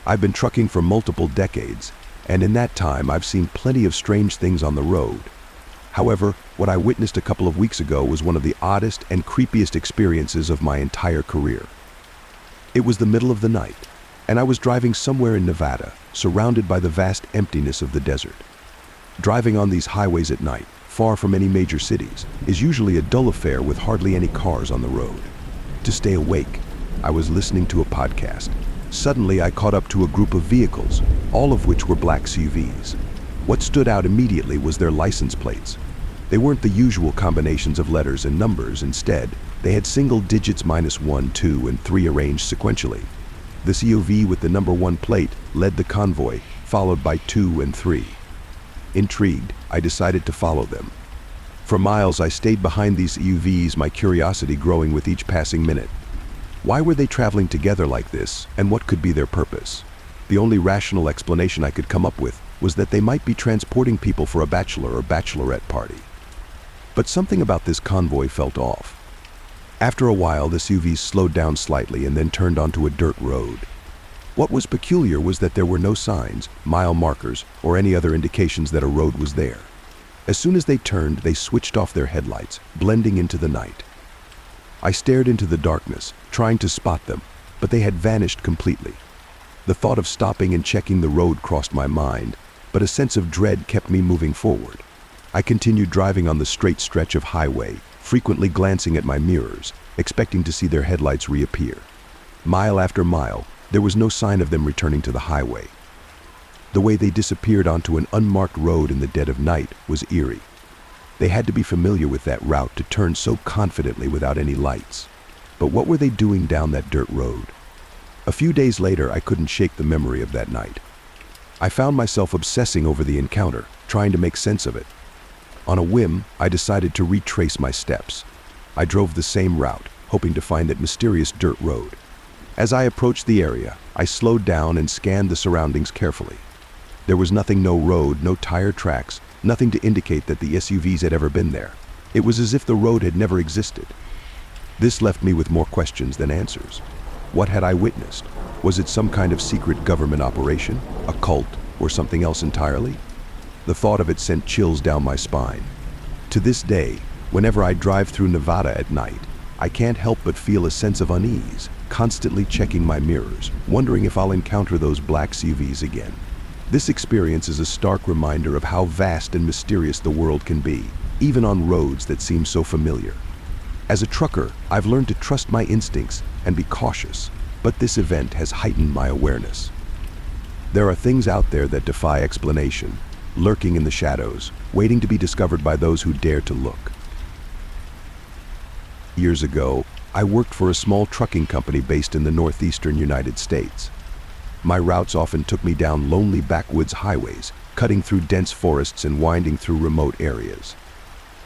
I've been trucking for multiple decades, and in that time I've seen plenty of strange things on the road. However, what I witnessed a couple of weeks ago was one of the oddest and creepiest experiences of my entire career. It was the middle of the night, and I was driving somewhere in Nevada, surrounded by the vast emptiness of the desert. Driving on these highways at night, far from any major cities, is usually a dull affair with hardly any cars on the road. To stay awake, I was listening to a podcast. Suddenly, I caught up to a group of vehicles, all of which were black SUVs. What stood out immediately was their license plates. They weren't the usual combinations of letters and numbers. Instead, they had single digits -1, 2, and 3 arranged sequentially. The CUV with the number 1 plate led the convoy, followed by 2 and 3. Intrigued, I decided to follow them. For miles, I stayed behind these CUVs, my curiosity growing with each passing minute. Why were they traveling together like this, and what could be their purpose? The only rational explanation I could come up with was that they might be transporting people for a bachelor or bachelorette party. But something about this convoy felt off. After a while, the SUVs slowed down slightly and then turned onto a dirt road. What was peculiar was that there were no signs, mile markers, or any other indications that a road was there. As soon as they turned, they switched off their headlights, blending into the night. I stared into the darkness, trying to spot them, but they had vanished completely. The thought of stopping and checking the road crossed my mind, but a sense of dread kept me moving forward. I continued driving on the straight stretch of highway, frequently glancing at my mirrors, expecting to see their headlights reappear. Mile after mile, there was no sign of them returning to the highway. The way they disappeared onto an unmarked road in the dead of night was eerie. They had to be familiar with that route to turn so confidently without any lights. But what were they doing down that dirt road? A few days later, I couldn't shake the memory of that night. I found myself obsessing over the encounter, trying to make sense of it. On a whim, I decided to retrace my steps. I drove the same route, hoping to find that mysterious dirt road. As I approached the area, I slowed down and scanned the surroundings carefully. There was nothing, no road, no tire tracks, nothing to indicate that the SUVs had ever been there. It was as if the road had never existed. This left me with more questions than answers. What had I witnessed? Was it some kind of secret government operation, a cult, or something else entirely? The thought of it sent chills down my spine. To this day, whenever I drive through Nevada at night, I can't help but feel a sense of unease, constantly checking my mirrors, wondering if I'll encounter those black SUVs again. This experience is a stark reminder of how vast and mysterious the world can be, even on roads that seem so familiar. As a trucker, I've learned to trust my instincts and be cautious, but this event has heightened my awareness. There are things out there that defy explanation, lurking in the shadows, waiting to be discovered by those who dare to look. Years ago, I worked for a small trucking company based in the northeastern United States. My routes often took me down lonely backwoods highways, cutting through dense forests and winding through remote areas.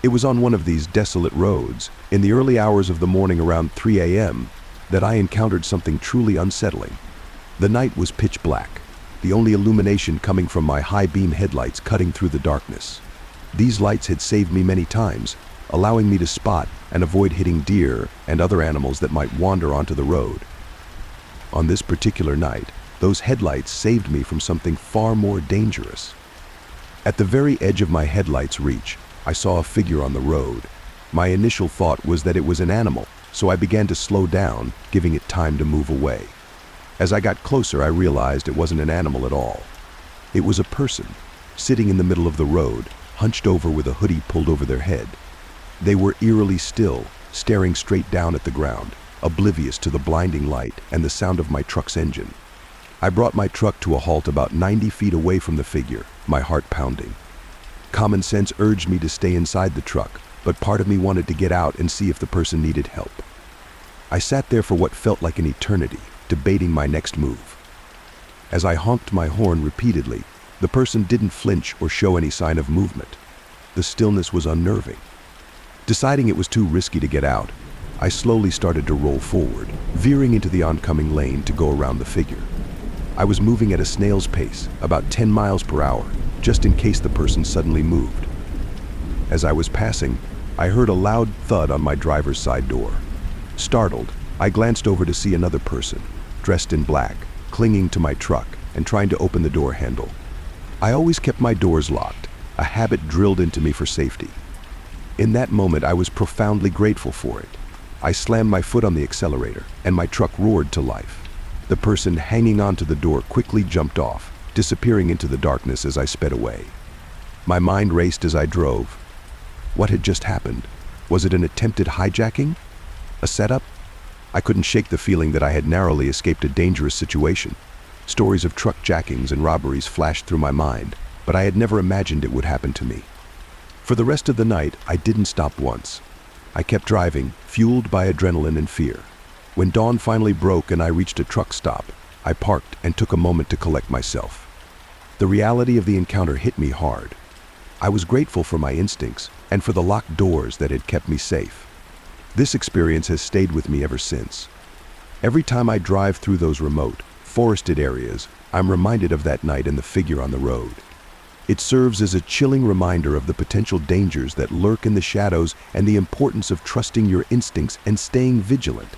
It was on one of these desolate roads, in the early hours of the morning around 3 a.m., that I encountered something truly unsettling. The night was pitch black, the only illumination coming from my high-beam headlights cutting through the darkness. These lights had saved me many times, allowing me to spot and avoid hitting deer and other animals that might wander onto the road. On this particular night, those headlights saved me from something far more dangerous. At the very edge of my headlights' reach, I saw a figure on the road. My initial thought was that it was an animal, so I began to slow down, giving it time to move away. As I got closer, I realized it wasn't an animal at all. It was a person, sitting in the middle of the road, hunched over with a hoodie pulled over their head. They were eerily still, staring straight down at the ground, oblivious to the blinding light and the sound of my truck's engine. I brought my truck to a halt about 90 feet away from the figure, my heart pounding. Common sense urged me to stay inside the truck, but part of me wanted to get out and see if the person needed help. I sat there for what felt like an eternity, debating my next move. As I honked my horn repeatedly, the person didn't flinch or show any sign of movement. The stillness was unnerving. Deciding it was too risky to get out, I slowly started to roll forward, veering into the oncoming lane to go around the figure. I was moving at a snail's pace, about 10 miles per hour, just in case the person suddenly moved. As I was passing, I heard a loud thud on my driver's side door. Startled, I glanced over to see another person, dressed in black, clinging to my truck and trying to open the door handle. I always kept my doors locked, a habit drilled into me for safety. In that moment, I was profoundly grateful for it. I slammed my foot on the accelerator, and my truck roared to life. The person hanging onto the door quickly jumped off, disappearing into the darkness as I sped away. My mind raced as I drove. What had just happened? Was it an attempted hijacking? A setup? I couldn't shake the feeling that I had narrowly escaped a dangerous situation. Stories of truck jackings and robberies flashed through my mind, but I had never imagined it would happen to me. For the rest of the night, I didn't stop once. I kept driving, fueled by adrenaline and fear. When dawn finally broke and I reached a truck stop, I parked and took a moment to collect myself. The reality of the encounter hit me hard. I was grateful for my instincts and for the locked doors that had kept me safe. This experience has stayed with me ever since. Every time I drive through those remote, forested areas, I'm reminded of that night and the figure on the road. It serves as a chilling reminder of the potential dangers that lurk in the shadows and the importance of trusting your instincts and staying vigilant.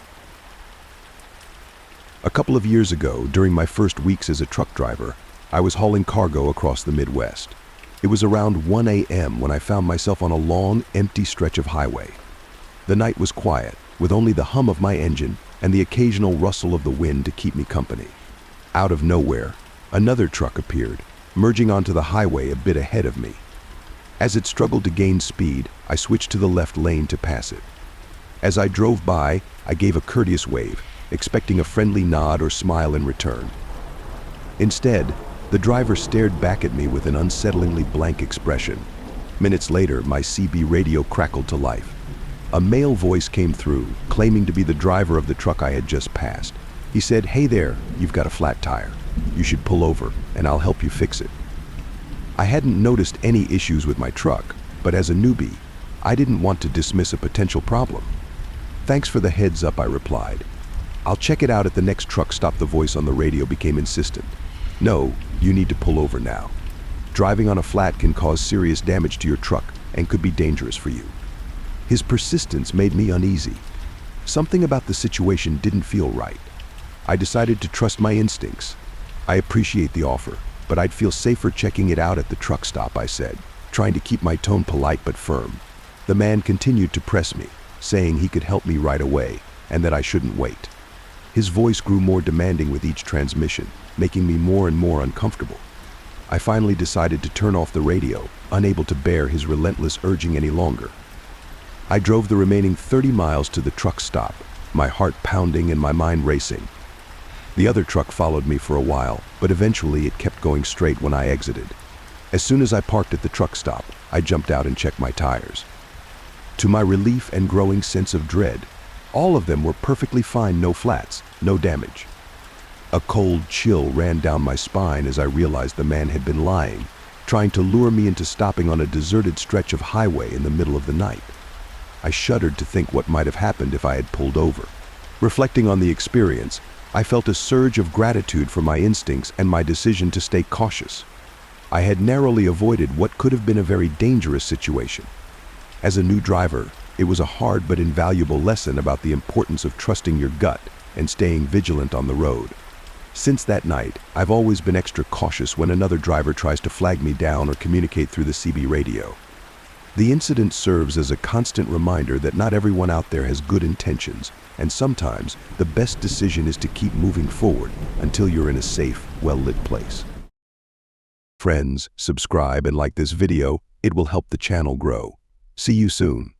A couple of years ago, during my first weeks as a truck driver, I was hauling cargo across the Midwest. It was around 1 a.m. when I found myself on a long, empty stretch of highway. The night was quiet, with only the hum of my engine and the occasional rustle of the wind to keep me company. Out of nowhere, another truck appeared, merging onto the highway a bit ahead of me. As it struggled to gain speed, I switched to the left lane to pass it. As I drove by, I gave a courteous wave, expecting a friendly nod or smile in return. Instead, the driver stared back at me with an unsettlingly blank expression. Minutes later, my CB radio crackled to life. A male voice came through, claiming to be the driver of the truck I had just passed. He said, "Hey there, you've got a flat tire. You should pull over, and I'll help you fix it." I hadn't noticed any issues with my truck, but as a newbie, I didn't want to dismiss a potential problem. "Thanks for the heads up," I replied. "I'll check it out at the next truck stop." The voice on the radio became insistent. "No, you need to pull over now. Driving on a flat can cause serious damage to your truck and could be dangerous for you." His persistence made me uneasy. Something about the situation didn't feel right. I decided to trust my instincts. "I appreciate the offer, but I'd feel safer checking it out at the truck stop," I said, trying to keep my tone polite but firm. The man continued to press me, saying he could help me right away and that I shouldn't wait. His voice grew more demanding with each transmission, making me more and more uncomfortable. I finally decided to turn off the radio, unable to bear his relentless urging any longer. I drove the remaining 30 miles to the truck stop, my heart pounding and my mind racing. The other truck followed me for a while, but eventually it kept going straight when I exited. As soon as I parked at the truck stop, I jumped out and checked my tires. To my relief and growing sense of dread, all of them were perfectly fine, no flats, no damage. A cold chill ran down my spine as I realized the man had been lying, trying to lure me into stopping on a deserted stretch of highway in the middle of the night. I shuddered to think what might have happened if I had pulled over. Reflecting on the experience, I felt a surge of gratitude for my instincts and my decision to stay cautious. I had narrowly avoided what could have been a very dangerous situation. As a new driver, it was a hard but invaluable lesson about the importance of trusting your gut and staying vigilant on the road. Since that night, I've always been extra cautious when another driver tries to flag me down or communicate through the CB radio. The incident serves as a constant reminder that not everyone out there has good intentions, and sometimes the best decision is to keep moving forward until you're in a safe, well-lit place. Friends, subscribe and like this video. It will help the channel grow. See you soon.